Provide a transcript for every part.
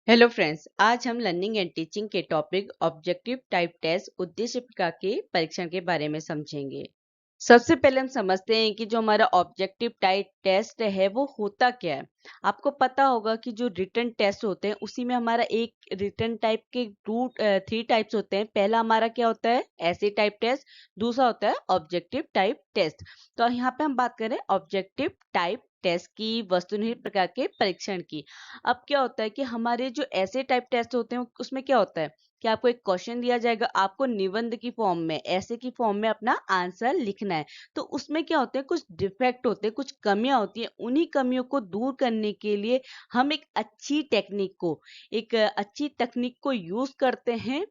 Hello friends, आज हम learning and teaching के टॉपिक ऑब्जेक्टिव टाइप टेस्ट उद्देश्य प्रकार के परीक्षण के बारे में समझेंगे। सबसे पहले हम समझते हैं कि जो हमारा ऑब्जेक्टिव टाइप टेस्ट है वो होता क्या है। आपको पता होगा कि जो रिटन टेस्ट होते हैं उसी में हमारा एक रिटन टाइप के थ्री टाइप्स होते हैं। पहला हमारा क्या होता है, ऐसे टाइप टेस्ट। दूसरा होता है ऑब्जेक्टिव टाइप टेस्ट। तो यहाँ पे हम बात करें ऑब्जेक्टिव टाइप टेस्ट की, वस्तुनिष्ठ प्रकार के परीक्षण की। अब क्या होता है कि हमारे जो ऐसे टाइप टेस्ट होते हैं उसमें क्या होता है कि आपको एक क्वेश्चन दिया जाएगा, आपको निबंध की फॉर्म में, ऐसे की फॉर्म में अपना आंसर लिखना है। तो उसमें क्या होते हैं, कुछ डिफेक्ट होते हैं, कुछ कमियां होती हैं। उन्हीं कमियों को दूर करने के लिए हम एक अच्छी तकनीक को यूज करते हैं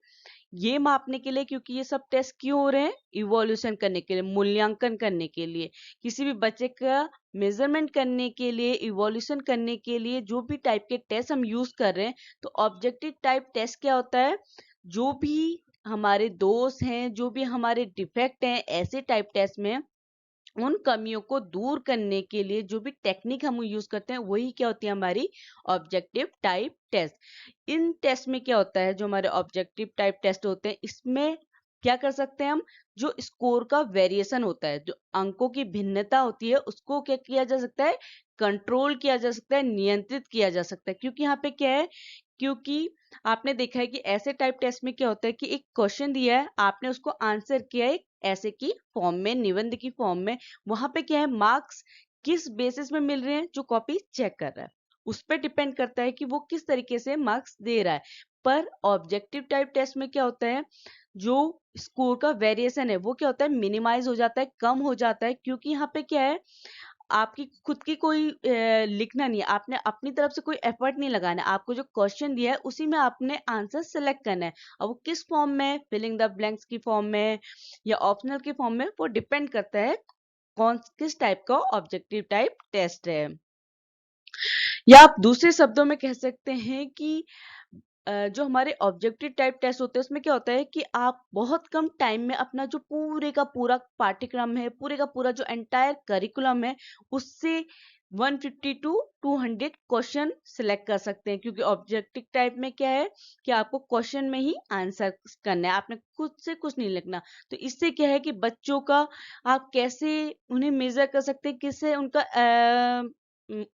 ये मापने के लिए। क्योंकि ये सब टेस्ट क्यों हो रहे हैं, इवोल्यूशन करने के लिए, मूल्यांकन करने के लिए, किसी भी बच्चे का मेजरमेंट करने के लिए, इवोल्यूशन करने के लिए जो भी टाइप के टेस्ट हम यूज कर रहे हैं। तो ऑब्जेक्टिव टाइप टेस्ट क्या होता है, जो भी हमारे दोष हैं, जो भी हमारे डिफेक्ट हैं ऐसे टाइप टेस्ट में, उन कमियों को दूर करने के लिए जो भी टेक्निक हम यूज करते हैं वही क्या होती है, हमारी ऑब्जेक्टिव टाइप टेस्ट। इन टेस्ट में क्या होता है, जो हमारे ऑब्जेक्टिव टाइप टेस्ट होते हैं इसमें क्या कर सकते हैं हम, जो स्कोर का वेरिएशन होता है, जो अंकों की भिन्नता होती है, उसको क्या किया जा सकता है, कंट्रोल किया जा सकता है, नियंत्रित किया जा सकता है। क्योंकि यहाँ पे क्या है, क्योंकि आपने देखा है कि ऐसे टाइप टेस्ट में क्या होता है कि एक क्वेश्चन दिया है, आपने उसको आंसर किया है ऐसे की फॉर्म में, निबंध की फॉर्म में। वहां पे क्या है, मार्क्स किस बेसिस में मिल रहे हैं, जो कॉपी चेक कर रहा है उस पर डिपेंड करता है कि वो किस तरीके से मार्क्स दे रहा है। पर ऑब्जेक्टिव टाइप टेस्ट में क्या होता है, जो स्कोर का वेरिएशन है वो क्या होता है, मिनिमाइज हो जाता है, कम हो जाता है। क्योंकि यहाँ पे क्या है, आपकी खुद की कोई लिखना नहीं है, आपने अपनी तरफ से कोई एफर्ट नहीं लगाना है। आपको जो क्वेश्चन दिया है उसी में आपने आंसर सेलेक्ट करना है। अब वो किस फॉर्म में, फिलिंग द ब्लैंक्स की फॉर्म में या ऑप्शनल की फॉर्म में, वो डिपेंड करता है कौन किस टाइप का ऑब्जेक्टिव टाइप टेस्ट है। या आप दूसरे शब्दों में कह सकते हैं कि जो हमारे ऑब्जेक्टिव टाइप टेस्ट होते हैं उसमें क्या होता है कि आप बहुत कम टाइम में अपना जो पूरे का पूरा पाठ्यक्रम है, पूरे का पूरा जो एंटायर करिकुलम है, उससे 150 टू 200 क्वेश्चन सिलेक्ट कर सकते हैं। क्योंकि ऑब्जेक्टिव टाइप में क्या है कि आपको क्वेश्चन में ही आंसर करना है, आपने खुद से कुछ नहीं लिखना। तो इससे क्या है कि बच्चों का आप कैसे उन्हें मेजर कर सकते हैं, किससे उनका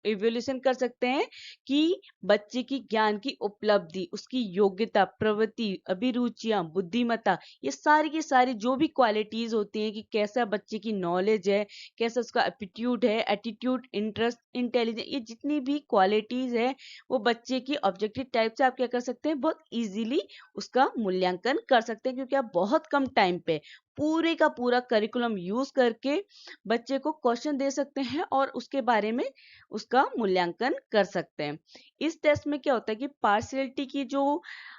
इवोल्यूशन कर सकते हैं कि बच्चे की ज्ञान की उपलब्धि, उसकी योग्यता, प्रवृत्ति, अभिरुचियां, बुद्धिमत्ता, ये सारी की सारी जो भी क्वालिटीज होती हैं कि कैसा बच्चे की नॉलेज है, कैसा उसका एप्टीट्यूड है, एटीट्यूड, इंटरेस्ट, इंटेलिजेंस, ये जितनी भी क्वालिटीज है वो बच्चे की ऑब्जेक्टिव टाइप से आप क्या कर सकते हैं, बहुत इजीली उसका मूल्यांकन कर सकते हैं। क्योंकि आप बहुत कम टाइम पे पूरे का पूरा करिकुलम यूज करके बच्चे को क्वेश्चन दे सकते हैं और उसके बारे में उसका मूल्यांकन कर सकते हैं। इस टेस्ट में क्या होता है कि पार्शियलिटी की जो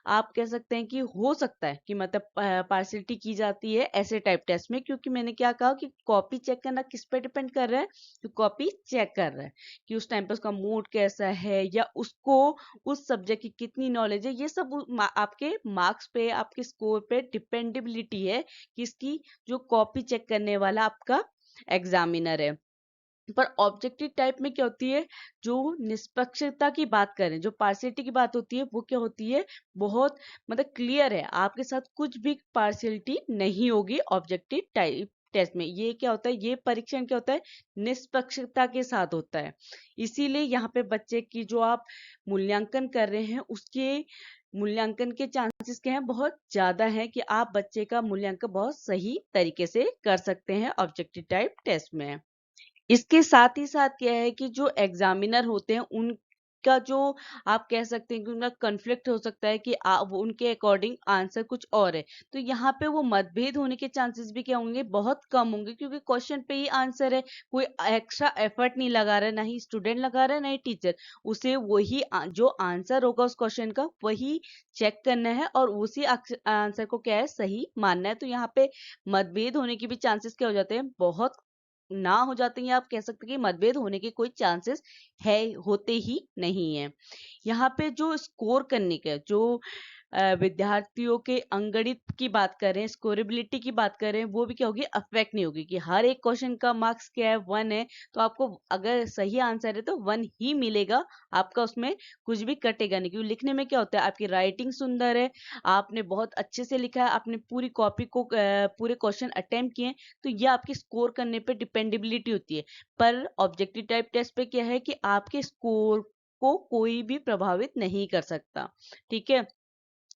आप कह सकते हैं कि हो सकता है कि मतलब पार्शियलिटी की जाती है ऐसे टाइप टेस्ट में। क्योंकि मैंने क्या कहा कि कॉपी चेक करना किस पे डिपेंड कर रहा है, तो कॉपी चेक कर रहा है कि उस टाइम पे उसका मूड कैसा है या उसको उस सब्जेक्ट की कितनी नॉलेज है। ये सब आपके मार्क्स पे, आपके स्कोर पे डिपेंडेबिलिटी है किसकी, जो कॉपी चेक करने वाला आपका एग्जामिनर है। पर ऑब्जेक्टिव टाइप में क्या होती है, जो निष्पक्षता की बात करें, जो पार्शियलिटी की बात होती है, वो क्या होती है, बहुत मतलब क्लियर है, आपके साथ कुछ भी पार्शियलिटी नहीं होगी ऑब्जेक्टिव टाइप टेस्ट में। ये क्या होता है, ये परीक्षण क्या होता है, निष्पक्षता के साथ होता है। इसीलिए यहाँ पे बच्चे की जो आप मूल्यांकन कर रहे हैं उसके मूल्यांकन के चांसेस क्या हैं, बहुत ज्यादा है कि आप बच्चे का मूल्यांकन बहुत सही तरीके से कर सकते हैं ऑब्जेक्टिव टाइप टेस्ट में। इसके साथ ही साथ क्या है कि जो एग्जामिनर होते हैं उनका जो आप कह सकते हैं कि उनका कन्फ्लिक्ट हो सकता है कि वो उनके अकॉर्डिंग आंसर कुछ और है। तो यहाँ पे वो मतभेद होने के चांसेस भी क्या होंगे, बहुत कम होंगे। क्योंकि क्वेश्चन पे ही आंसर है, कोई एक्स्ट्रा एफर्ट नहीं लगा रहा है, ना ही स्टूडेंट लगा रहा है, ना ही टीचर। उसे वही जो आंसर होगा उस क्वेश्चन का वही चेक करना है और उसी आंसर को क्या है, सही मानना है। तो यहाँ पे मतभेद होने की भी चांसेस क्या हो जाते हैं, बहुत ना हो जाते हैं, या आप कह सकते हैं कि मतभेद होने के कोई चांसेस है, होते ही नहीं है। यहाँ पे जो स्कोर करने का जो विद्यार्थियों के अंगणित की बात करें, स्कोरेबिलिटी की बात करें, वो भी क्या होगी, अफेक्ट नहीं होगी कि हर एक क्वेश्चन का मार्क्स क्या है, 1 है, तो आपको अगर सही आंसर है तो 1 ही मिलेगा, आपका उसमें कुछ भी कटेगा नहीं। क्योंकि लिखने में क्या होता है, आपकी राइटिंग सुंदर है, आपने बहुत अच्छे से लिखा है, आपने पूरी कॉपी को पूरे क्वेश्चन अटेम्प्ट किए, तो ये आपकी स्कोर करने पे डिपेंडेबिलिटी होती है। पर ऑब्जेक्टिव टाइप टेस्ट पे क्या है कि आपके स्कोर को कोई भी प्रभावित नहीं कर सकता। ठीक है,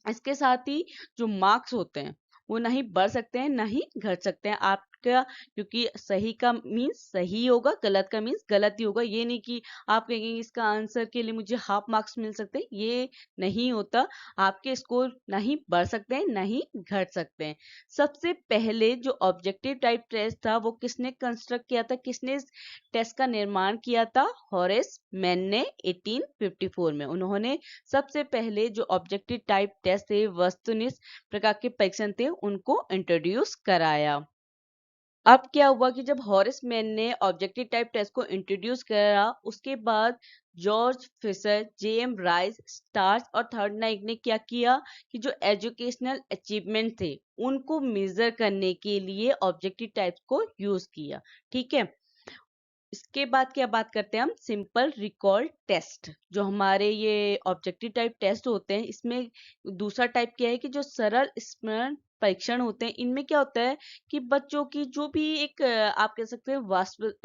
इसके साथ ही जो मार्क्स होते हैं वो ना ही बढ़ सकते हैं ना ही घट सकते हैं आपका, क्योंकि सही का मीन्स सही होगा, गलत का मीन्स गलत ही होगा। ये नहीं कि आप कहेंगे इसका आंसर के लिए मुझे हाफ मार्क्स मिल सकते हैं, ये नहीं होता। आपके स्कोर ना ही बढ़ सकते हैं ना ही घट सकते हैं। सबसे पहले जो ऑब्जेक्टिव टाइप टेस्ट था वो किसने कंस्ट्रक्ट किया था, किसने इस टेस्ट का निर्माण किया था? हॉरेस मैन ने 1854 में। उन्होंने सबसे पहले जो ऑब्जेक्टिव टाइप टेस्ट थे, वस्तुनिष्ठ प्रकार के परीक्षण थे, उनको इंट्रोड्यूस कराया। अब क्या हुआ कि जब हॉरेस मैन ने ऑब्जेक्टिव टाइप टेस्ट को इंट्रोड्यूस करा, उसके बाद George Fisher, J M Rice, Starch और थॉर्नडाइक ने क्या किया कि जो एजुकेशनल अचीवमेंट थे उनको मेजर करने के लिए ऑब्जेक्टिव टाइप को यूज किया। ठीक है, इसके बाद क्या बात करते हैं हम, सिंपल रिकॉल टेस्ट। जो हमारे ये ऑब्जेक्टिव टाइप टेस्ट होते हैं, इसमें दूसरा टाइप क्या है कि जो सरल स्मरण परीक्षण होते हैं, इनमें क्या होता है कि बच्चों की जो भी एक आप कह सकते हैं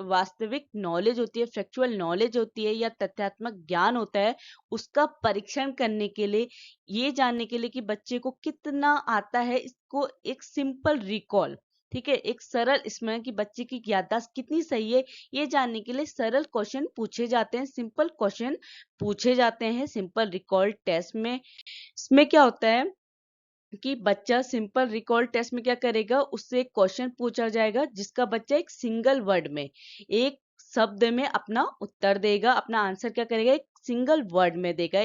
वास्तविक नॉलेज होती है, फैक्चुअल नॉलेज होती है या तथ्यात्मक ज्ञान होता है, उसका परीक्षण करने के लिए, ये जानने के लिए कि बच्चे को कितना आता है, इसको एक सिंपल रिकॉल, ठीक है, एक सरल स्मरण की बच्चे की याददाश्त कितनी सही है, ये जानने के लिए सरल क्वेश्चन पूछे जाते हैं, सिंपल क्वेश्चन पूछे जाते हैं सिंपल रिकॉल टेस्ट में। इसमें क्या होता है कि बच्चा सिंपल रिकॉल टेस्ट में क्या करेगा, उससे एक क्वेश्चन पूछा जाएगा जिसका बच्चा एक सिंगल वर्ड में, एक शब्द में अपना उत्तर देगा, अपना आंसर क्या करेगा, एक सिंगल वर्ड में देगा,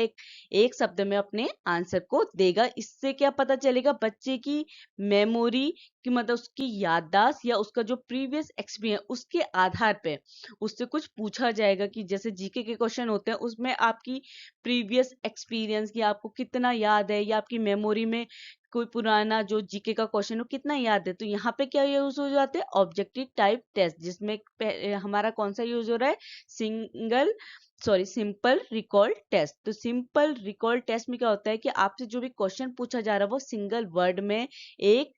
एक शब्द में अपने आंसर को देगा। इससे क्या पता चलेगा बच्चे की मेमोरी की, मतलब उसकी याददाश्त या उसका जो प्रीवियस एक्सपीरियंस, उसके आधार पे उससे कुछ पूछा जाएगा कि जैसे जीके के क्वेश्चन होते हैं उसमें आपकी प्रीवियस एक्सपीरियंस की आपको कितना याद है, या आपकी मेमोरी में कोई पुराना जो जीके का क्वेश्चन हो कितना याद है। तो यहाँ पे क्या यूज हो जाते हैं, ऑब्जेक्टिव टाइप टेस्ट, जिसमें हमारा कौन सा यूज हो रहा है, सिंपल रिकॉल टेस्ट। तो सिंपल रिकॉल टेस्ट में क्या होता है कि आपसे जो भी क्वेश्चन पूछा जा रहा है वो सिंगल वर्ड में, एक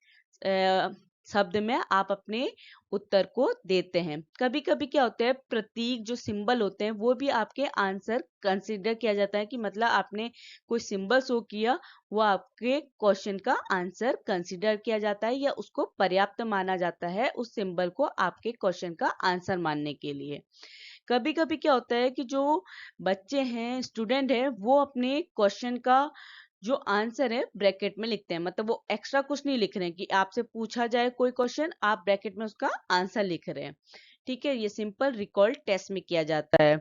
शब्द में आप अपने उत्तर को देते हैं। कभी कभी क्या होता है, प्रतीक जो सिंबल होते हैं वो भी आपके आंसर कंसीडर किया जाता है, कि मतलब आपने कोई सिंबल शो किया, वो आपके क्वेश्चन का आंसर कंसीडर किया जाता है या उसको पर्याप्त माना जाता है उस सिंबल को आपके क्वेश्चन का आंसर मानने के लिए। कभी कभी क्या होता है कि जो बच्चे हैं, स्टूडेंट है, वो अपने क्वेश्चन का जो आंसर है ब्रैकेट में लिखते हैं, मतलब वो एक्स्ट्रा कुछ नहीं लिख रहे हैं कि आपसे पूछा जाए कोई क्वेश्चन, आप ब्रैकेट में उसका आंसर लिख रहे हैं। ठीक है, ये सिंपल रिकॉल टेस्ट में किया जाता है।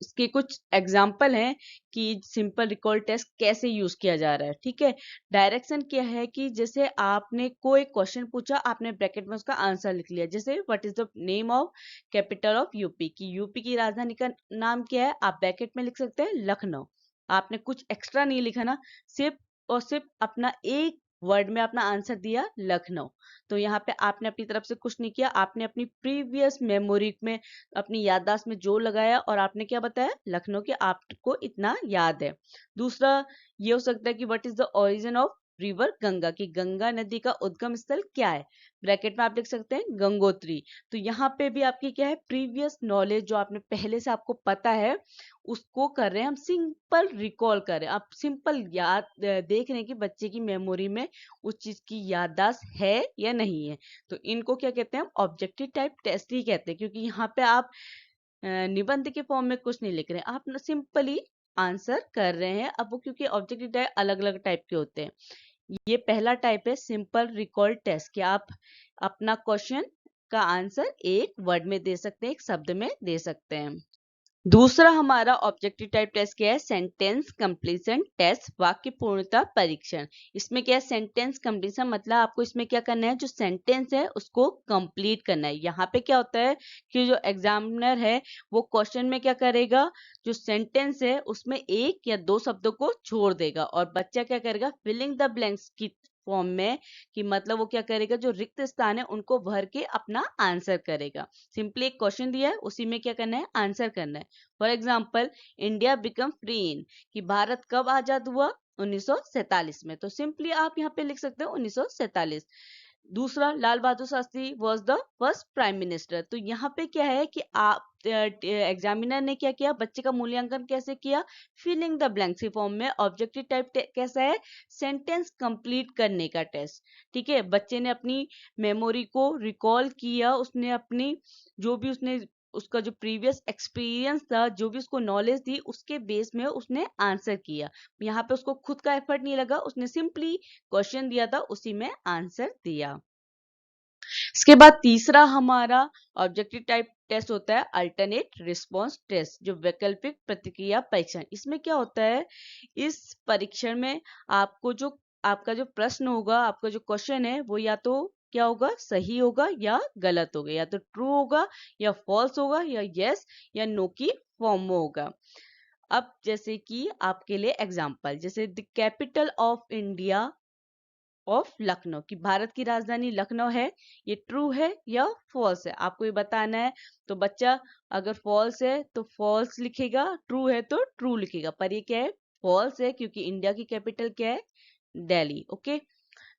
इसके कुछ एग्जाम्पल हैं कि सिंपल रिकॉल टेस्ट कैसे यूज किया जा रहा है। ठीक है, डायरेक्शन क्या है कि जैसे आपने कोई क्वेश्चन पूछा, आपने ब्रैकेट में उसका आंसर लिख लिया। जैसे what is the name of capital of UP, की यूपी की राजधानी का नाम क्या है, आप ब्रैकेट में लिख सकते हैं लखनऊ। आपने कुछ एक्स्ट्रा नहीं लिखा ना, सिर्फ और सिर्फ अपना एक वर्ड में अपना आंसर दिया लखनऊ। तो यहाँ पे आपने अपनी तरफ से कुछ नहीं किया, आपने अपनी प्रीवियस मेमोरी में, अपनी याददाश्त में जोर लगाया और आपने क्या बताया, लखनऊ के आपको इतना याद है। दूसरा ये हो सकता है कि what is the origin of river Ganga, की गंगा नदी का उद्गम स्थल क्या है, ब्रैकेट में आप लिख सकते हैं गंगोत्री। तो यहाँ पे भी आपकी क्या है, प्रीवियस नॉलेज जो आपने पहले से आपको पता है उसको कर रहे हैं हम, सिंपल रिकॉल कर रहे हैं, आप सिंपल याद देख रहे हैं कि बच्चे की मेमोरी में उस चीज की याददाश्त है या नहीं है। तो इनको क्या कहते हैं, हम ऑब्जेक्टिव टाइप टेस्ट ही कहते हैं, क्योंकि यहाँ पे आप निबंध के फॉर्म में कुछ नहीं लिख रहे हैं, आप सिंपली आंसर कर रहे हैं। अब वो क्योंकि ऑब्जेक्टिव टाइप अलग अलग टाइप के होते हैं, ये पहला टाइप है सिंपल रिकॉल टेस्ट, कि आप अपना क्वेश्चन का आंसर एक वर्ड में दे सकते हैं, एक शब्द में दे सकते हैं। दूसरा हमारा ऑब्जेक्टिव टाइप टेस्ट क्या है? सेंटेंस कंप्लीशन टेस्ट, वाक्य पूर्णता परीक्षण। इसमें क्या है? सेंटेंस कंप्लीशन मतलब आपको इसमें क्या करना है, जो सेंटेंस है उसको कंप्लीट करना है। यहाँ पे क्या होता है कि जो एग्जामिनर है वो क्वेश्चन में क्या करेगा, जो सेंटेंस है उसमें एक या दो शब्दों को छोड़ देगा और बच्चा क्या करेगा, फिलिंग द ब्लैंक्स की फॉर्म में, कि मतलब वो क्या करेगा, जो रिक्त स्थान है उनको भर के अपना आंसर करेगा। सिंपली एक क्वेश्चन दिया है, उसी में क्या करना है, आंसर करना है। For example, India become free in, कि भारत कब आजाद हुआ? 1947 में। तो सिंपली आप यहाँ पे लिख सकते हो 1947। दूसरा, Lal Bahadur Shastri was the first prime minister. तो यहाँ पे क्या है कि आप एग्जामिनर ने क्या किया, बच्चे का मूल्यांकन कैसे किया, फिलिंग द ब्लैंक्स की फॉर्म में। ऑब्जेक्टिव टाइप कैसा है, सेंटेंस कंप्लीट करने का टेस्ट। ठीक है, बच्चे ने अपनी मेमोरी को रिकॉल किया, उसने अपनी जो भी उसने उसका जो प्रीवियस एक्सपीरियंस था, जो भी उसको नॉलेज थी, उसके बेस में उसने आंसर किया। यहाँ पे उसको खुद का एफर्ट नहीं लगा, उसने सिंपली क्वेश्चन दिया था, उसी में आंसर दिया। इसके बाद तीसरा हमारा ऑब्जेक्टिव टाइप टेस्ट होता है अल्टरनेट रिस्पॉन्स टेस्ट, जो वैकल्पिक प्रतिक्रिया परीक्षण। इसमें क्या होता है, इस परीक्षण में आपको जो आपका जो प्रश्न होगा, आपका जो क्वेश्चन है, वो या तो क्या होगा, सही होगा या गलत होगा, या तो ट्रू होगा या फॉल्स होगा या यस या नो की फॉर्म में होगा। अब जैसे कि आपके लिए एग्जांपल, जैसे the capital of India of Lucknow, कि भारत की राजधानी लखनऊ है, ये ट्रू है या फॉल्स है, आपको ये बताना है। तो बच्चा अगर फॉल्स है तो फॉल्स लिखेगा, ट्रू है तो ट्रू लिखेगा। पर ये क्या है, फॉल्स है, क्योंकि इंडिया की कैपिटल क्या है, Delhi. Okay.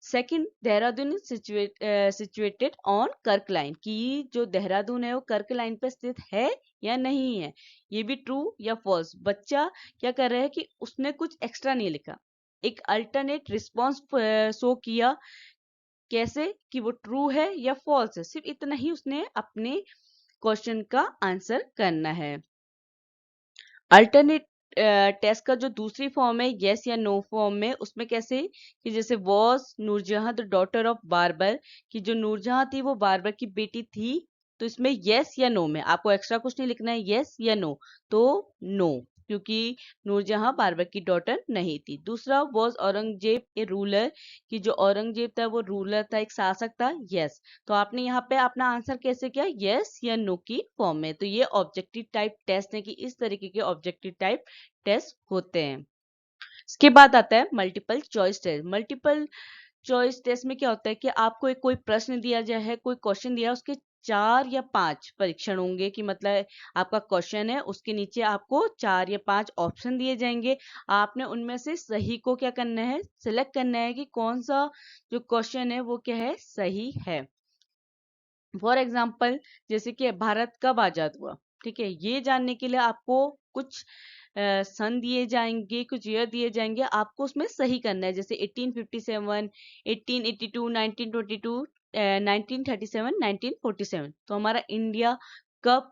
Second, Dehradun situated on कर्क लाइन, कि जो देहरादून है वो कर्क लाइन पे स्थित है या नहीं है, ये भी ट्रू या फॉल्स। बच्चा क्या कर रहा है कि उसने कुछ एक्स्ट्रा नहीं लिखा, एक अल्टरनेट रिस्पॉन्स शो किया, कैसे कि वो ट्रू है या फॉल्स है, सिर्फ इतना ही उसने अपने क्वेश्चन का आंसर करना है। अल्टरनेट टेस्ट का जो दूसरी फॉर्म है यस या नो फॉर्म में, उसमें कैसे कि जैसे was Noorjahan the daughter of barber, कि जो नूरजहां थी वो बारबर की बेटी थी। तो इसमें यस या नो में आपको एक्स्ट्रा कुछ नहीं लिखना है, यस या नो, तो नो, क्योंकि नूरजहां बारबर की डॉटर नहीं थी। दूसरा, वॉज औरंगजेब ए रूलर, कि जो औरंगजेब था वो रूलर था, एक शासक था, यस। तो आपने यहाँ पे अपना आंसर कैसे किया, यस या नो की फॉर्म में। तो ये ऑब्जेक्टिव टाइप टेस्ट है, कि इस तरीके के ऑब्जेक्टिव टाइप टेस्ट होते हैं। इसके बाद आता है multiple choice test. Multiple choice test में क्या होता है कि आपको एक कोई प्रश्न दिया जाए है, कोई क्वेश्चन दिया है, उसके 4 या 5 परीक्षण होंगे, कि मतलब आपका क्वेश्चन है, उसके नीचे आपको 4 या 5 ऑप्शन दिए जाएंगे। आपने उनमें से सही को क्या करना है, सिलेक्ट करना है, कि कौन सा जो क्वेश्चन है वो क्या है, सही है। फॉर एग्जाम्पल, जैसे कि भारत कब आजाद हुआ, ठीक है, ये जानने के लिए आपको कुछ सन दिए जाएंगे, कुछ ईयर दिए जाएंगे, आपको उसमें सही करना है। जैसे 1857, 1882, 1922, 1937, 1947। तो हमारा इंडिया कब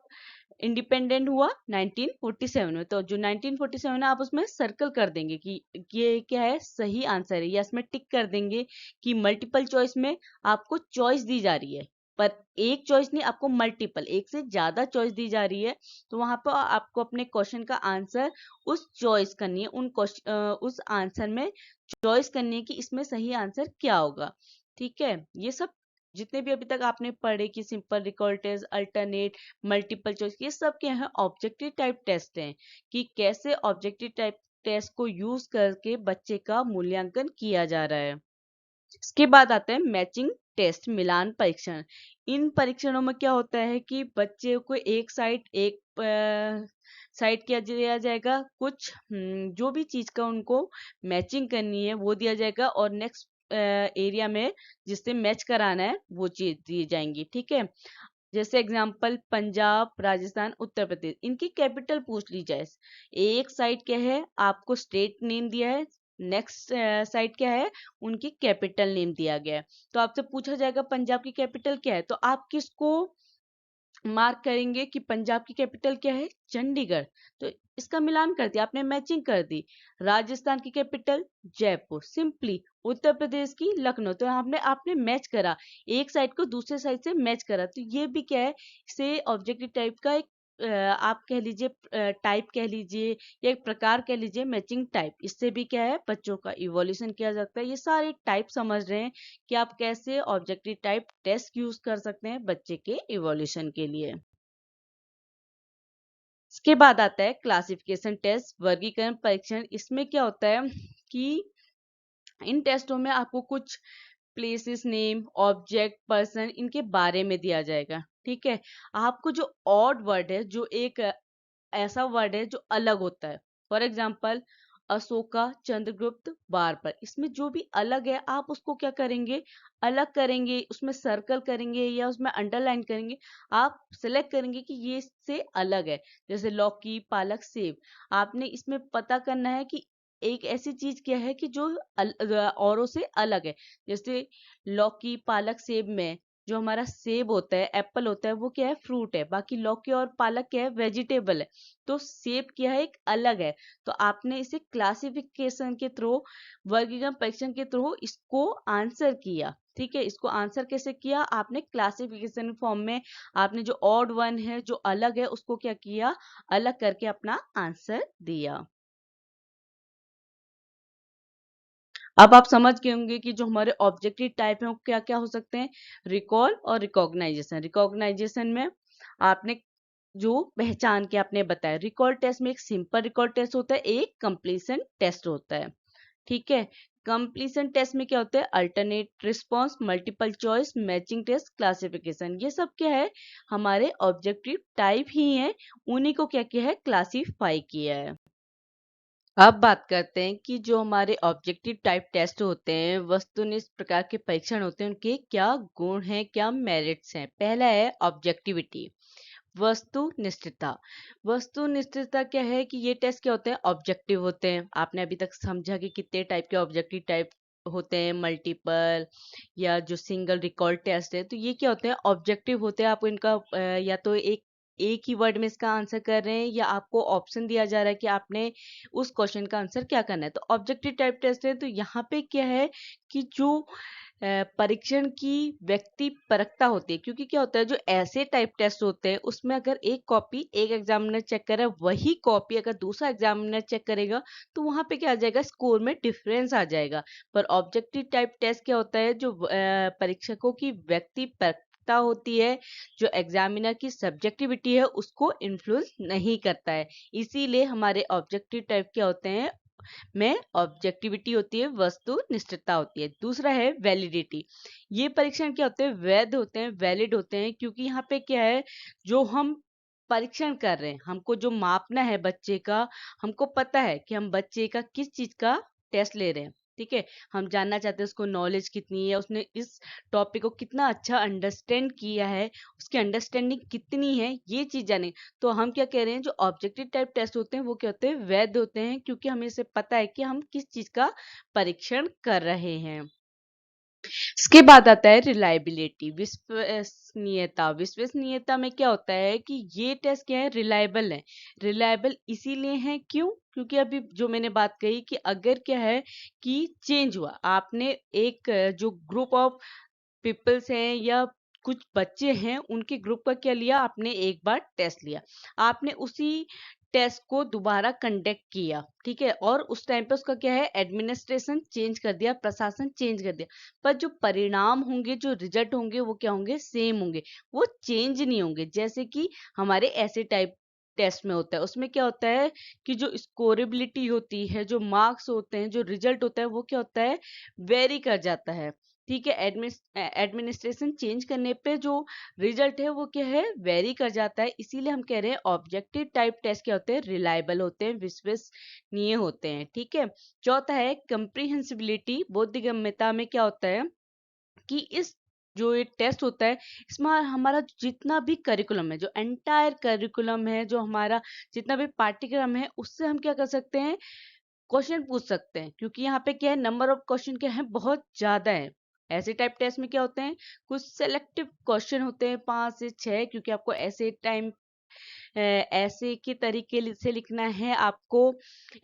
इंडिपेंडेंट हुआ, 1947 में। तो जो 1947 है आप उसमें सर्कल कर देंगे कि ये क्या है, सही आंसर है, या इसमें टिक कर देंगे कि मल्टीपल चॉइस में आपको चॉइस दी जा रही है, पर एक चॉइस नहीं, आपको मल्टीपल, एक से ज्यादा चॉइस दी जा रही है। तो वहां पर आपको अपने क्वेश्चन का आंसर उस चॉइस करनी है, उस आंसर में चॉइस करनी है कि इसमें सही आंसर क्या होगा। ठीक है, ये सब जितने भी अभी तक आपने पढ़े कि simple recall test, alternate, multiple choice, ये सब क्या है, ऑब्जेक्टिव टाइप टेस्ट हैं, कि कैसे ऑब्जेक्टिव टाइप टेस्ट को यूज करके बच्चे का मूल्यांकन किया जा रहा है। इसके बाद आता है मैचिंग टेस्ट, मिलान परीक्षण। इन परीक्षणों में क्या होता है कि बच्चे को एक साइड क्या दिया जाएगा, कुछ जो भी चीज का उनको मैचिंग करनी है वो दिया जाएगा, और नेक्स्ट एरिया में जिससे मैच कराना है वो चीज दी जाएंगी। ठीक है, जैसे एग्जाम्पल, पंजाब, राजस्थान, उत्तर प्रदेश, इनकी कैपिटल पूछ ली जाए। एक साइड क्या है, आपको स्टेट नेम दिया है, नेक्स्ट साइड क्या है, उनकी कैपिटल नेम दिया गया है। तो आपसे पूछा जाएगा पंजाब की कैपिटल क्या है, तो आप किसको मार्क करेंगे कि पंजाब की कैपिटल क्या है, चंडीगढ़। तो इसका मिलान कर दिया आपने, मैचिंग कर दी। राजस्थान की कैपिटल जयपुर, सिंपली। उत्तर प्रदेश की लखनऊ, तो आपने आपने मैच करा, एक साइड को दूसरे साइड से मैच करा। तो ये भी क्या है, से ऑब्जेक्टिव टाइप का एक आप कह लीजिए टाइप कह लीजिए या एक प्रकार कह लीजिए मैचिंग टाइप, इससे भी क्या है बच्चों का इवोल्यूशन किया जाता है। ये सारे टाइप समझ रहे हैं कि आप कैसे ऑब्जेक्टिव टाइप टेस्ट यूज कर सकते हैं बच्चे के इवोल्यूशन के लिए। इसके बाद आता है क्लासिफिकेशन टेस्ट, वर्गीकरण परीक्षण। इसमें क्या होता है कि इन टेस्टों में आपको कुछ प्लेसेस नेम, ऑब्जेक्ट, पर्सन, इनके बारे में दिया जाएगा। ठीक है, आपको जो ऑड वर्ड है, जो एक ऐसा वर्ड है जो अलग होता है, for example Ashoka, Chandragupta, barber, इसमें जो भी अलग है आप उसको क्या करेंगे, अलग करेंगे, उसमें सर्कल करेंगे या उसमें अंडरलाइन करेंगे। आप सिलेक्ट करेंगे कि ये इससे अलग है। जैसे लौकी, पालक, सेब, आपने इसमें पता करना है कि एक ऐसी चीज क्या है कि जो औरों से अलग है। जैसे लौकी, पालक, सेब में जो हमारा सेब होता है, एप्पल होता है, वो क्या है, फ्रूट है। बाकी लौकी और पालक क्या है, वेजिटेबल है। तो सेब क्या है, एक अलग है। तो आपने इसे क्लासिफिकेशन के थ्रू, वर्गीकरण परीक्षण के थ्रू इसको आंसर किया। ठीक है, इसको आंसर कैसे किया, आपने क्लासिफिकेशन फॉर्म में आपने जो ऑड वन है, जो अलग है, उसको क्या किया, अलग करके अपना आंसर दिया। अब आप समझ गए होंगे कि जो हमारे ऑब्जेक्टिव टाइप हैं वो क्या क्या हो सकते हैं, रिकॉल और रिकॉग्नाइजेशन। रिकॉग्नाइजेशन में आपने जो पहचान के आपने बताया, रिकॉल टेस्ट में एक सिंपल रिकॉल टेस्ट होता है, एक कंप्लीशन टेस्ट होता है। ठीक है, कंप्लीशन टेस्ट में क्या होता है, alternate response, multiple choice, matching test, classification. ये सब क्या है, हमारे ऑब्जेक्टिव टाइप ही है, उन्हीं को क्या किया है, क्लासीफाई किया है। अब बात करते हैं कि जो हमारे ऑब्जेक्टिव टाइप टेस्ट होते हैं, वस्तुनिष्ठ प्रकार के परीक्षण होते हैं, उनके क्या गुण हैं, क्या मेरिट्स हैं। पहला है ऑब्जेक्टिविटी, वस्तुनिष्ठता। वस्तुनिष्ठता क्या है कि ये टेस्ट क्या होते हैं, ऑब्जेक्टिव होते हैं। आपने अभी तक समझा कि कितने टाइप के ऑब्जेक्टिव टाइप होते हैं, मल्टीपल या जो सिंगल रिकॉल टेस्ट है, तो ये क्या होते हैं, ऑब्जेक्टिव होते हैं। आपको इनका या तो एक ही वर्ड में इसका आंसर कर रहे हैं या आपको ऑप्शन दिया जा रहा है कि आपने उस क्वेश्चन का आंसर क्या करना है। तो ऑब्जेक्टिव टाइप टेस्ट है, तो यहाँ पे क्या है कि जो परीक्षण की व्यक्ति परकता होती है। क्योंकि क्या होता है, जो ऐसे टाइप टेस्ट होते हैं उसमें अगर एक कॉपी एक एग्जामिनर चेक करे, वही कॉपी अगर दूसरा एग्जामिनर चेक करेगा तो वहां पे क्या आ जाएगा, स्कोर में डिफरेंस आ जाएगा। पर ऑब्जेक्टिव टाइप टेस्ट क्या होता है, जो परीक्षकों की व्यक्ति परकता होती है, जो एग्जामिनर की सब्जेक्टिविटी है उसको इन्फ्लुएंस नहीं करता है। इसीलिए हमारे ऑब्जेक्टिव टाइप क्या होते हैं, में ऑब्जेक्टिविटी होती है, वस्तु निष्ठता होती है। दूसरा है वैलिडिटी। ये परीक्षण क्या होते हैं, वैध होते हैं, वैलिड होते हैं। क्योंकि यहाँ पे क्या है, जो हम परीक्षण कर रहे हैं, हमको जो मापना है बच्चे का, हमको पता है कि हम बच्चे का किस चीज का टेस्ट ले रहे हैं। ठीक है, हम जानना चाहते हैं उसको नॉलेज कितनी है, उसने इस टॉपिक को कितना अच्छा अंडरस्टैंड किया है, उसकी अंडरस्टैंडिंग कितनी है, ये चीज जाने। तो हम क्या कह रहे हैं, जो ऑब्जेक्टिव टाइप टेस्ट होते हैं वो क्या होते हैं, वैध होते हैं। क्योंकि हमें इसे पता है कि हम किस चीज का परीक्षण कर रहे हैं। इसके बाद आता है रिलायबिलिटी, विश्वसनीयता। विश्वसनीयता में क्या होता है कि ये टेस्ट क्या है, रिलायबल है। रिलायबल इसीलिए है, क्यों, क्योंकि अभी जो मैंने बात कही कि अगर क्या है कि चेंज हुआ, आपने एक जो ग्रुप ऑफ पीपल्स हैं या कुछ बच्चे हैं, उनके ग्रुप का क्या लिया आपने, एक बार टेस्ट लिया, आपने उसी टेस्ट को दोबारा कंडक्ट किया। ठीक है, और उस टाइम पे उसका क्या है, एडमिनिस्ट्रेशन चेंज कर दिया, प्रशासन चेंज कर दिया, पर जो परिणाम होंगे, जो रिजल्ट होंगे, वो क्या होंगे, सेम होंगे, वो चेंज नहीं होंगे। जैसे कि हमारे ऐसे टाइप टेस्ट में होता है, उसमें क्या होता है कि जो स्कोरेबिलिटी होती है, जो मार्क्स होते हैं, जो रिजल्ट होता है, वो क्या होता है, वेरी कर जाता है। ठीक है, एडमिनिस्ट्रेशन चेंज करने पे जो रिजल्ट है वो क्या है, वेरी कर जाता है। इसीलिए हम कह रहे हैं ऑब्जेक्टिव टाइप टेस्ट क्या होते हैं, रिलायबल होते हैं, विश्वसनीय होते हैं। ठीक है, चौथा है कंप्रीहेंसिबिलिटी, बोधगम्यता में क्या होता है कि इस जो ये टेस्ट होता है, इसमें हमारा जितना भी करिकुलम है, जो एंटायर करिकुलम है, जो हमारा जितना भी पाठ्यक्रम है, उससे हम क्या कर सकते हैं, क्वेश्चन पूछ सकते हैं। क्योंकि यहाँ पे क्या है, नंबर ऑफ क्वेश्चन क्या है, बहुत ज्यादा है। ऐसे टाइप टेस्ट में क्या होते हैं, कुछ सेलेक्टिव क्वेश्चन होते हैं, 5 से 6। क्योंकि आपको ऐसे टाइम ऐसे के तरीके से लिखना है, आपको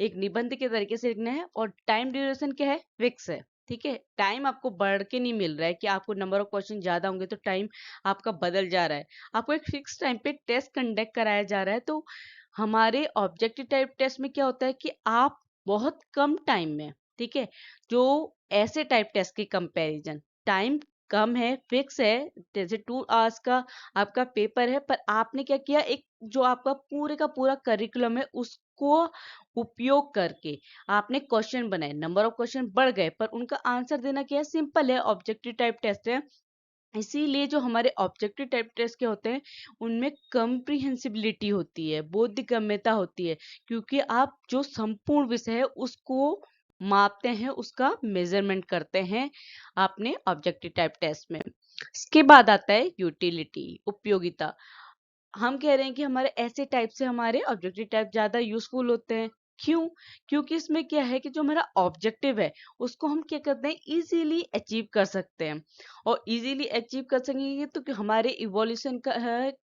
एक निबंध के तरीके से लिखना है, और टाइम ड्यूरेशन क्या है, फिक्स है। ठीक है, टाइम आपको बढ़ के नहीं मिल रहा है कि आपको नंबर ऑफ क्वेश्चन ज्यादा होंगे तो टाइम आपका बदल जा रहा है। आपको एक फिक्स टाइम पे टेस्ट कंडक्ट कराया जा रहा है। तो हमारे ऑब्जेक्टिव टाइप टेस्ट में क्या होता है कि आप बहुत कम टाइम में, ठीक है, जो ऐसे टाइप टेस्ट के कंपैरिजन टाइम कम है, फिक्स है, जैसे 2 आवर्स का आपका पेपर है, पर आपने क्या किया, एक जो आपका पूरे का पूरा करिकुलम है उसको उपयोग करके आपने क्वेश्चन बनाए। नंबर ऑफ क्वेश्चन बढ़ गए पर उनका आंसर देना क्या है, सिंपल है, ऑब्जेक्टिव टाइप टेस्ट है। इसीलिए जो हमारे ऑब्जेक्टिव टाइप टेस्ट के होते हैं उनमें कम्प्रीहेंसिबिलिटी होती है, बोधगम्यता होती है, क्योंकि आप जो संपूर्ण विषय है उसको मापते हैं, उसका मेजरमेंट करते हैं आपने ऑब्जेक्टिव टाइप टेस्ट में। इसके बाद आता है यूटिलिटी, उपयोगिता। हम कह रहे हैं कि हमारे ऐसे टाइप से हमारे ऑब्जेक्टिव टाइप ज्यादा यूजफुल होते हैं। क्यों? क्योंकि इसमें क्या है कि जो हमारा ऑब्जेक्टिव है उसको हम क्या करते हैं, इजीली अचीव कर सकते हैं। और इजीली अचीव कर सकेंगे तो कि हमारे इवोल्यूशन का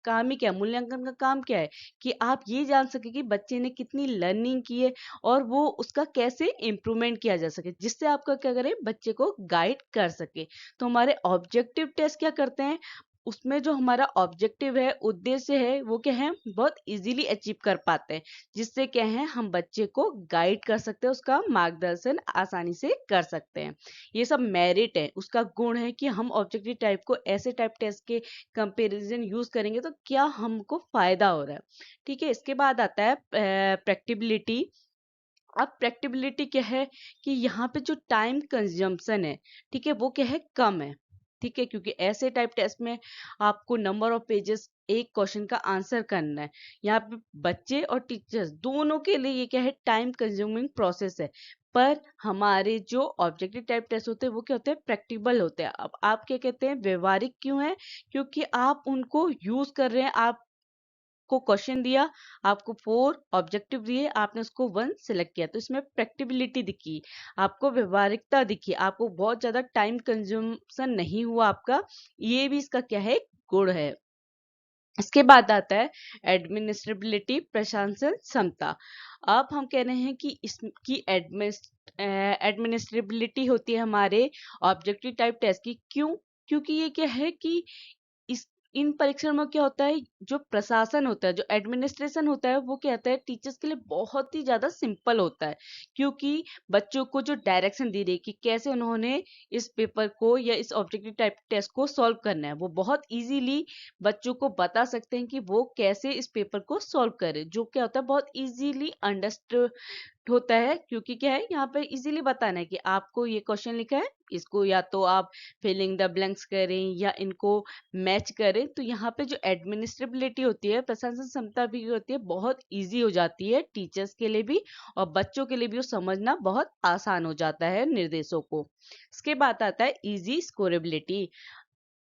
काम ही क्या है, मूल्यांकन का काम क्या है, कि आप ये जान सके कि बच्चे ने कितनी लर्निंग की है और वो उसका कैसे इम्प्रूवमेंट किया जा सके, जिससे आपका क्या करे, बच्चे को गाइड कर सके। तो हमारे ऑब्जेक्टिव टेस्ट क्या करते हैं, उसमें जो हमारा ऑब्जेक्टिव है, उद्देश्य है, वो क्या है, बहुत इजीली अचीव कर पाते हैं, जिससे क्या है, हम बच्चे को गाइड कर सकते हैं, उसका मार्गदर्शन आसानी से कर सकते हैं। ये सब मेरिट है, उसका गुण है कि हम ऑब्जेक्टिव टाइप को ऐसे टाइप टेस्ट के कंपैरिजन यूज करेंगे तो क्या हमको फायदा हो रहा है। ठीक है, इसके बाद आता है प्रैक्टिबिलिटी। अब प्रैक्टिबिलिटी क्या है कि यहाँ पे जो टाइम कंजम्पशन है, ठीक है, वो क्या है, कम है। ठीक है, क्योंकि ऐसे टाइप टेस्ट में आपको नंबर ऑफ पेजेस एक क्वेश्चन का आंसर करना है। यहाँ पे बच्चे और टीचर्स दोनों के लिए ये क्या है, टाइम कंज्यूमिंग प्रोसेस है। पर हमारे जो ऑब्जेक्टिव टाइप टेस्ट होते हैं वो क्या होते हैं, प्रैक्टिकल होते हैं। अब आप क्या कहते हैं, व्यवहारिक क्यों है, क्योंकि आप उनको यूज कर रहे हैं। आप को क्वेश्चन दिया, आपको 4 ऑब्जेक्टिव दिए, आपने उसको 1 सिलेक्ट किया, तो इसमें प्रैक्टिबिलिटी दिखी, आपको व्यवहारिकता दिखी, आपको बहुत ज्यादा टाइम कंज्यूमशन नहीं हुआ आपका। ये भी इसका क्या है, गुण है। इसके बाद आता है एडमिनिस्ट्रेबिलिटी, प्रशासन क्षमता। अब हम कह रहे हैं कि इसकी एडमिनिस्ट्रेबिलिटी होती है हमारे ऑब्जेक्टिव टाइप टेस्ट की। क्यों? क्योंकि ये क्या है कि इस इन परीक्षण में क्या होता है, जो प्रशासन होता है, जो एडमिनिस्ट्रेशन होता है, वो क्या होता है, टीचर्स के लिए बहुत ही ज्यादा सिंपल होता है। क्योंकि बच्चों को जो डायरेक्शन दी रही कि कैसे उन्होंने इस पेपर को या इस ऑब्जेक्टिव टाइप टेस्ट को सॉल्व करना है, वो बहुत इजीली बच्चों को बता सकते हैं कि वो कैसे इस पेपर को सॉल्व करें, जो क्या होता है, बहुत इजीली अंडरस्टूड होता है। क्योंकि क्या है, यहाँ पे इजीली बताना है कि आपको ये क्वेश्चन लिखा है, इसको या तो आप फिलिंग द ब्लैंक्स करें या इनको मैच करें। तो यहाँ पे जो एडमिनिस्ट्रेबिलिटी होती है, प्रशासन क्षमता भी होती है, बहुत इजी हो जाती है टीचर्स के लिए भी और बच्चों के लिए भी, वो समझना बहुत आसान हो जाता है निर्देशों को। इसके बाद आता है इजी स्कोरेबिलिटी।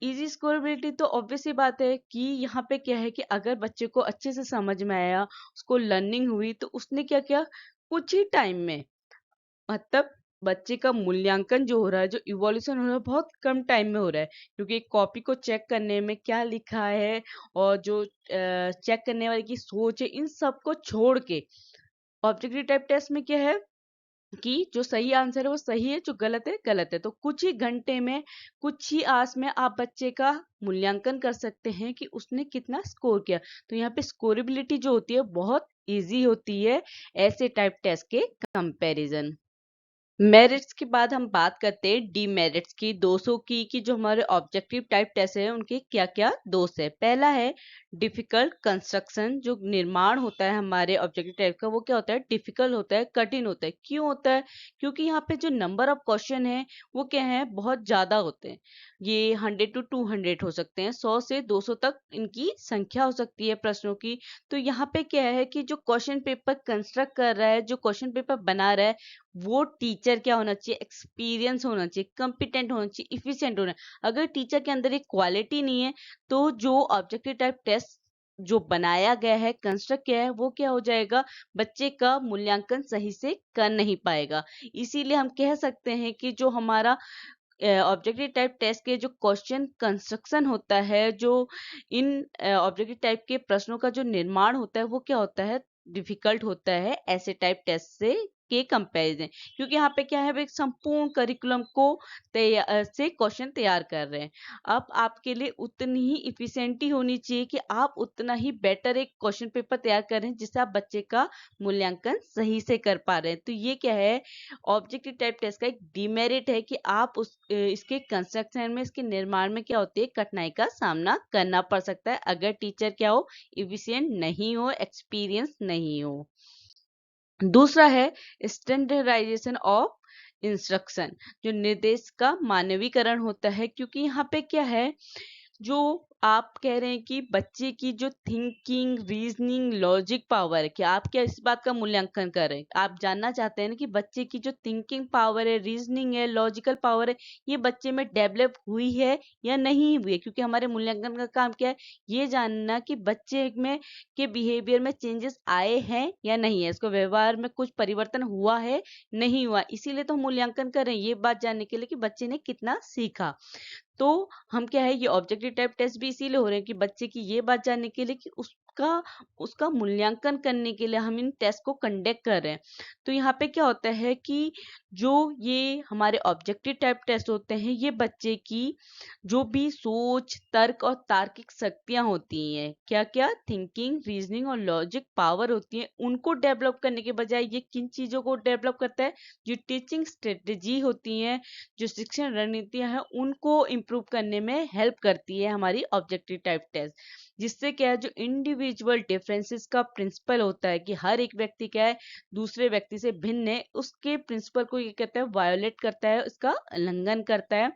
इजी स्कोरेबिलिटी तो ऑब्वियस सी बात है कि यहाँ पे क्या है कि अगर बच्चे को अच्छे से समझ में आया, उसको लर्निंग हुई, तो उसने क्या किया, कुछ ही टाइम में, मतलब बच्चे का मूल्यांकन जो हो रहा है, जो इवोल्यूशन हो रहा है, बहुत कम टाइम में हो रहा है। क्योंकि एक कॉपी को चेक करने में क्या लिखा है और जो चेक करने वाले की सोच है, इन सब को छोड़ के ऑब्जेक्टिव टाइप टेस्ट में क्या है कि जो सही आंसर है वो सही है, जो गलत है गलत है। तो कुछ ही घंटे में, कुछ ही आवर्स में आप बच्चे का मूल्यांकन कर सकते हैं कि उसने कितना स्कोर किया। तो यहाँ पे स्कोरेबिलिटी जो होती है बहुत इजी होती है ऐसे टाइप टेस्ट के कंपैरिजन। मेरिट्स के बाद हम बात करते हैं डीमेरिट्स की, दोषों की, कि जो हमारे ऑब्जेक्टिव टाइप टेस्ट है उनके क्या क्या दोष है। पहला है डिफिकल्ट कंस्ट्रक्शन। जो निर्माण होता है हमारे ऑब्जेक्टिव टाइप का, वो क्या होता है, डिफिकल्ट होता है, कठिन होता है। क्यों होता है? क्योंकि यहाँ पे जो नंबर ऑफ क्वेश्चन है वो क्या है, बहुत ज्यादा होते हैं। ये 100 to 200 हो सकते हैं, 100 से 200 तक इनकी संख्या हो सकती है प्रश्नों की। तो यहाँ पे क्या है कि जो क्वेश्चन पेपर कंस्ट्रक्ट कर रहा है, जो क्वेश्चन पेपर बना रहा है, वो टीचर क्या होना चाहिए, एक्सपीरियंस होना चाहिए, कंपिटेंट होना चाहिए, इफिशिएंट होना चाहिए। अगर टीचर के अंदर एक क्वालिटी नहीं है तो जो ऑब्जेक्टिव टाइप टेस्ट जो बनाया गया है, कंस्ट्रक्ट किया है, वो क्या हो जाएगा, बच्चे का मूल्यांकन सही से कर नहीं पाएगा। इसीलिए हम कह सकते हैं कि जो हमारा ऑब्जेक्टिव टाइप टेस्ट के जो क्वेश्चन कंस्ट्रक्शन होता है, जो इन ऑब्जेक्टिव टाइप के प्रश्नों का जो निर्माण होता है, वो क्या होता है, डिफिकल्ट होता है ऐसे टाइप टेस्ट से के कंपैरिजन, क्योंकि यहाँ पे क्या है, वो एक संपूर्ण करिकुलम को से क्वेश्चन तैयार कर रहे हैं। अब आपके लिए उतनी ही इफिशिएंटी होनी चाहिए कि आप उतना ही बेटर एक क्वेश्चन पेपर तैयार कर रहे हैं जिससे आप बच्चे का मूल्यांकन सही से कर पा रहे हैं। तो ये क्या है, ऑब्जेक्टिव टाइप टेस्ट का एक डिमेरिट है कि आप इसके कंस्ट्रक्शन में, इसके निर्माण में क्या होती है, कठिनाई का सामना करना पड़ सकता है अगर टीचर क्या हो, इफिशिएंट नहीं हो, एक्सपीरियंस नहीं हो। दूसरा है स्टैंडर्डाइजेशन ऑफ इंस्ट्रक्शन, जो निर्देश का मानवीकरण होता है, क्योंकि यहाँ पे क्या है, जो आप कह रहे हैं कि बच्चे की जो थिंकिंग, रीजनिंग, लॉजिक पावर है, कि आप क्या इस बात का मूल्यांकन कर रहे हैं, आप जानना चाहते हैं ना कि बच्चे की जो थिंकिंग पावर है, रीजनिंग है, लॉजिकल पावर है, ये बच्चे में डेवलप हुई है या नहीं हुई है, क्योंकि हमारे मूल्यांकन का काम क्या है, ये जानना कि बच्चे में के बिहेवियर में चेंजेस आए हैं या नहीं है, इसको व्यवहार में कुछ परिवर्तन हुआ है, नहीं हुआ, इसीलिए तो हम मूल्यांकन कर रहे हैं, ये बात जानने के लिए कि बच्चे ने कितना सीखा। तो हम क्या है, ये ऑब्जेक्टिव टाइप टेस्ट भी इसीलिए हो रहे हैं कि बच्चे की ये बात जानने के लिए कि उसका उसका मूल्यांकन करने के लिए हम इन टेस्ट को कंडक्ट कर रहे हैं। तो यहाँ पे क्या होता है कि जो ये हमारे ऑब्जेक्टिव टाइप टेस्ट होते हैं, ये बच्चे की जो भी सोच, तर्क और तार्किक शक्तियां होती हैं, क्या क्या थिंकिंग, रीजनिंग और लॉजिक पावर होती है, उनको डेवलप करने के बजाय ये किन चीजों को डेवलप करता है, जो टीचिंग स्ट्रेटेजी होती है, जो शिक्षण रणनीतियां हैं, उनको इम्प्रूव करने में हेल्प करती है हमारी ऑब्जेक्टिव टाइप टेस्ट। जिससे क्या है, जो इंडिविजुअल डिफरेंसेस का प्रिंसिपल होता है कि हर एक व्यक्ति क्या है, दूसरे व्यक्ति से भिन्न है, उसके प्रिंसिपल को ये कहता है वायोलेट करता है, उसका उल्लंघन करता है,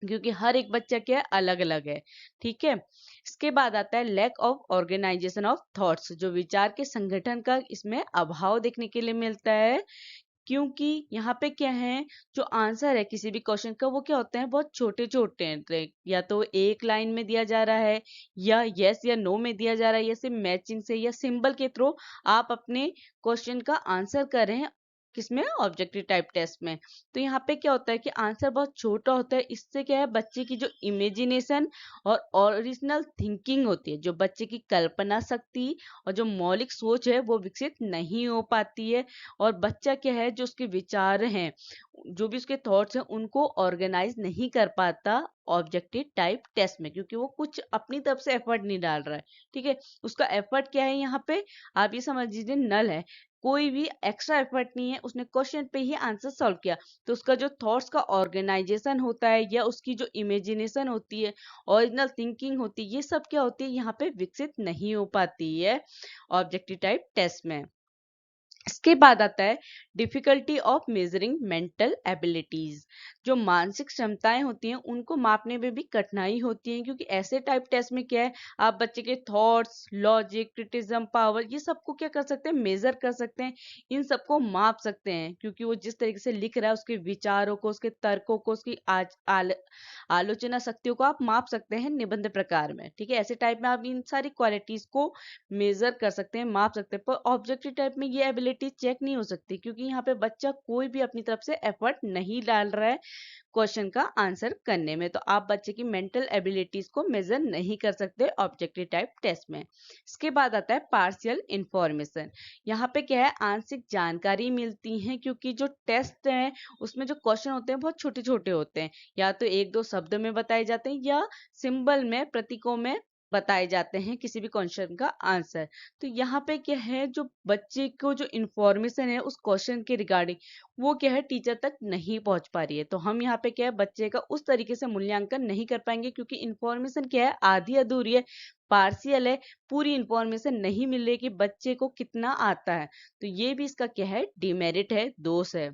क्योंकि हर एक बच्चा क्या है, अलग अलग है। ठीक है, इसके बाद आता है lack of organization of thoughts, जो विचार के संगठन का इसमें अभाव देखने के लिए मिलता है, क्योंकि यहाँ पे क्या है, जो आंसर है किसी भी क्वेश्चन का, वो क्या होते हैं, बहुत छोटे छोटे हैं, या तो एक लाइन में दिया जा रहा है, या यस या नो में दिया जा रहा है, या सिर्फ मैचिंग से या सिंबल के थ्रू आप अपने क्वेश्चन का आंसर कर रहे हैं, किसमें, ऑब्जेक्टिव टाइप टेस्ट में। तो यहाँ पे क्या होता है कि आंसर बहुत छोटा होता है, इससे क्या है, बच्चे की जो इमेजिनेशन और ओरिजिनल थिंकिंग होती है, जो बच्चे की कल्पना शक्ति और जो मौलिक सोच है, वो विकसित नहीं हो पाती है, और बच्चा क्या है, जो उसके विचार हैं, जो भी उसके थॉट्स हैं, उनको ऑर्गेनाइज नहीं कर पाता ऑब्जेक्टिव टाइप टेस्ट में, क्योंकि वो कुछ अपनी तरफ से एफर्ट नहीं डाल रहा है। ठीक है, उसका एफर्ट क्या है, यहाँ पे आप ये समझ लीजिए नल है, कोई भी एक्स्ट्रा एफर्ट नहीं है, उसने क्वेश्चन पे ही आंसर सॉल्व किया। तो उसका जो थॉट्स का ऑर्गेनाइजेशन होता है, या उसकी जो इमेजिनेशन होती है, ओरिजिनल थिंकिंग होती है, ये सब क्या होती है, यहाँ पे विकसित नहीं हो पाती है ऑब्जेक्टिव टाइप टेस्ट में। इसके बाद आता है difficulty of measuring mental abilities, जो मानसिक क्षमताएं होती हैं, उनको मापने में भी कठिनाई होती है, क्योंकि ऐसे टाइप टेस्ट में क्या है, आप बच्चे के थॉट्स, लॉजिक, क्रिटिज्म पावर, ये सबको क्या कर सकते हैं, मेजर कर सकते हैं, इन सबको माप सकते हैं, क्योंकि वो जिस तरीके से लिख रहा है, उसके विचारों को, उसके तर्कों को, उसकी आलोचना शक्तियों को आप माप सकते हैं निबंध प्रकार में। ठीक है, ऐसे टाइप में आप इन सारी क्वालिटीज को मेजर कर सकते हैं, माप सकते हैं, पर ऑब्जेक्टिव टाइप में ये एबिलिटी चेक नहीं हो सकती, क्योंकि यहाँ पे बच्चा कोई भी अपनी तरफ से एफर्ट नहीं डाल रहा है क्वेश्चन का आंसर करने में। तो आप बच्चे की मेंटल एबिलिटीज को मेजर नहीं कर सकते ऑब्जेक्टिव टाइप टेस्ट में। इसके बाद आता है पार्शियल इंफॉर्मेशन। यहाँ पे क्या है, आंशिक जानकारी मिलती है, क्योंकि जो टेस्ट है उसमें जो क्वेश्चन होते हैं बहुत छोटे छोटे होते हैं, या तो एक दो शब्द में बताए जाते हैं, या सिंबल में, प्रतीकों में बताए जाते हैं किसी भी क्वेश्चन का आंसर। तो यहाँ पे क्या है, जो बच्चे को जो इंफॉर्मेशन है उस क्वेश्चन के रिगार्डिंग, वो क्या है, टीचर तक नहीं पहुंच पा रही है। तो हम यहाँ पे क्या है, बच्चे का उस तरीके से मूल्यांकन नहीं कर पाएंगे, क्योंकि इंफॉर्मेशन क्या है, आधी अधूरी है, पार्शियल है, पूरी इंफॉर्मेशन नहीं मिल रही कि बच्चे को कितना आता है। तो ये भी इसका क्या है, डिमेरिट है, दोष है।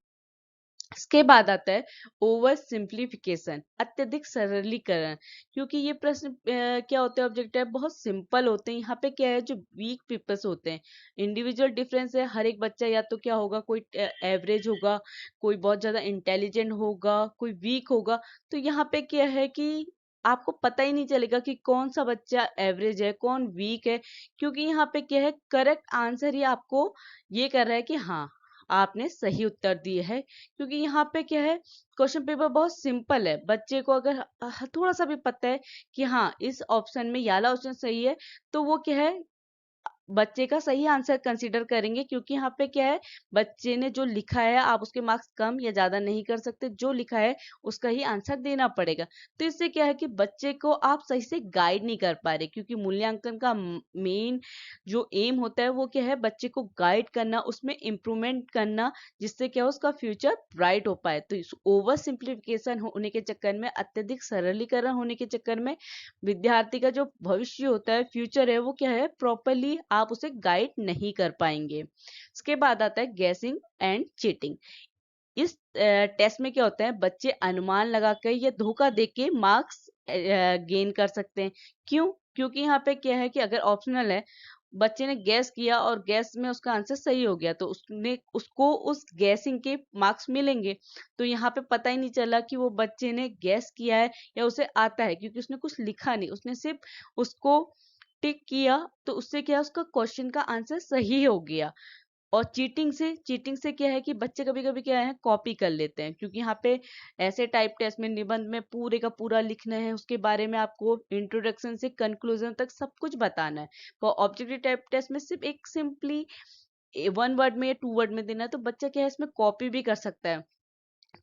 इसके बाद आता है ओवर सिंप्लीफिकेशन, अत्यधिक सरलीकरण, क्योंकि ये प्रश्न क्या होते हैं, ऑब्जेक्टिव बहुत सिंपल होते हैं। यहाँ पे क्या है, जो वीक पीपल्स होते हैं, इंडिविजुअल डिफरेंस है, हर एक बच्चा या तो क्या होगा, कोई एवरेज होगा, कोई बहुत ज्यादा इंटेलिजेंट होगा, कोई वीक होगा। तो यहाँ पे क्या है कि आपको पता ही नहीं चलेगा कि कौन सा बच्चा एवरेज है, कौन वीक है, क्योंकि यहाँ पे क्या है, करेक्ट आंसर ही आपको ये कर रहा है कि हाँ, आपने सही उत्तर दिए है, क्योंकि यहाँ पे क्या है, क्वेश्चन पेपर बहुत सिंपल है। बच्चे को अगर थोड़ा सा भी पता है कि हाँ, इस ऑप्शन में ये वाला ऑप्शन सही है, तो वो क्या है, बच्चे का सही आंसर कंसीडर करेंगे, क्योंकि यहाँ पे क्या है, बच्चे ने जो लिखा है आप उसके मार्क्स कम या ज्यादा नहीं कर सकते, जो लिखा है उसका ही आंसर देना पड़ेगा। तो इससे क्या है कि बच्चे को आप सही से गाइड नहीं कर पा रहे, क्योंकि मूल्यांकन का मेन जो एम होता है वो क्या है, बच्चे को गाइड करना, उसमें इम्प्रूवमेंट करना, जिससे क्या हो उसका फ्यूचर ब्राइट हो पाए। तो इस ओवर सिंप्लीफिकेशन होने के चक्कर में, अत्यधिक सरलीकरण होने के चक्कर में विद्यार्थी का जो भविष्य होता है, फ्यूचर है, वो क्या है, प्रॉपरली आप उसे गाइड नहीं कर पाएंगे। इसके बाद आता है गैसिंग एंड चीटिंग। इस टेस्ट में क्या होता है, बच्चे अनुमान लगाकर या धोखा देके मार्क्स गेन कर सकते हैं। क्यों? क्योंकि यहाँ पे क्या है कि अगर ऑप्शनल है, बच्चे ने गैस किया और गैस में उसका आंसर सही हो गया, तो उसको उस गैसिंग के मार्क्स मिलेंगे। तो यहाँ पे पता ही नहीं चला कि वो बच्चे ने गैस किया है या उसे आता है, क्योंकि उसने कुछ लिखा नहीं, उसने सिर्फ उसको टिक किया, तो उससे क्या है, उसका क्वेश्चन का आंसर सही हो गया। और चीटिंग से क्या है कि बच्चे कभी कभी क्या है, कॉपी कर लेते हैं, क्योंकि यहाँ पे ऐसे टाइप टेस्ट में निबंध में पूरे का पूरा लिखना है, उसके बारे में आपको इंट्रोडक्शन से कंक्लूजन तक सब कुछ बताना है। तो ऑब्जेक्टिव टाइप टेस्ट में सिर्फ एक सिंपली 1 वर्ड में या 2 वर्ड में देना है, तो बच्चा क्या है, इसमें कॉपी भी कर सकता है।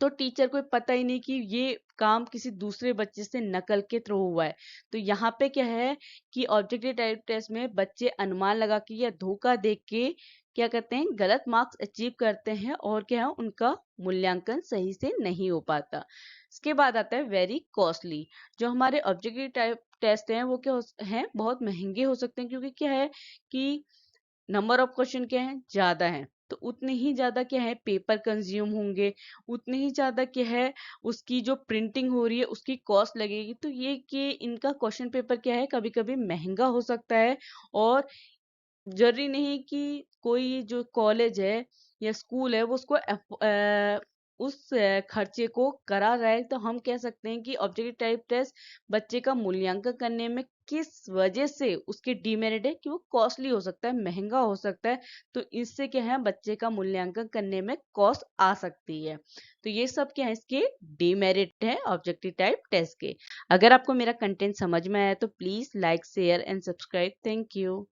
तो टीचर को पता ही नहीं कि ये काम किसी दूसरे बच्चे से नकल के थ्रू हुआ है। तो यहाँ पे क्या है कि ऑब्जेक्टिव टाइप टेस्ट में बच्चे अनुमान लगा के या धोखा दे के क्या करते हैं, गलत मार्क्स अचीव करते हैं, और क्या है, उनका मूल्यांकन सही से नहीं हो पाता। इसके बाद आता है वेरी कॉस्टली। जो हमारे ऑब्जेक्टिव टाइप टेस्ट हैं वो क्या हैं, बहुत महंगे हो सकते हैं, क्योंकि क्या है कि नंबर ऑफ क्वेश्चन क्या है, ज्यादा है, तो उतने ही ज्यादा क्या है, पेपर कंज्यूम होंगे, उतने ही ज्यादा क्या है, उसकी जो प्रिंटिंग हो रही है उसकी कॉस्ट लगेगी। तो ये कि इनका क्वेश्चन पेपर क्या है, कभी कभी महंगा हो सकता है। और जरूरी नहीं कि कोई जो कॉलेज है या स्कूल है वो उसको उस खर्चे को करा रहा है। तो हम कह सकते हैं कि ऑब्जेक्टिव टाइप टेस्ट बच्चे का मूल्यांकन करने में किस वजह से उसके डीमेरिट है, कि वो कॉस्टली हो सकता है, महंगा हो सकता है। तो इससे क्या है, बच्चे का मूल्यांकन करने में कॉस्ट आ सकती है। तो ये सब क्या है, इसके डीमेरिट है ऑब्जेक्टिव टाइप टेस्ट के। अगर आपको मेरा कंटेंट समझ में आया तो please like share and subscribe. Thank you.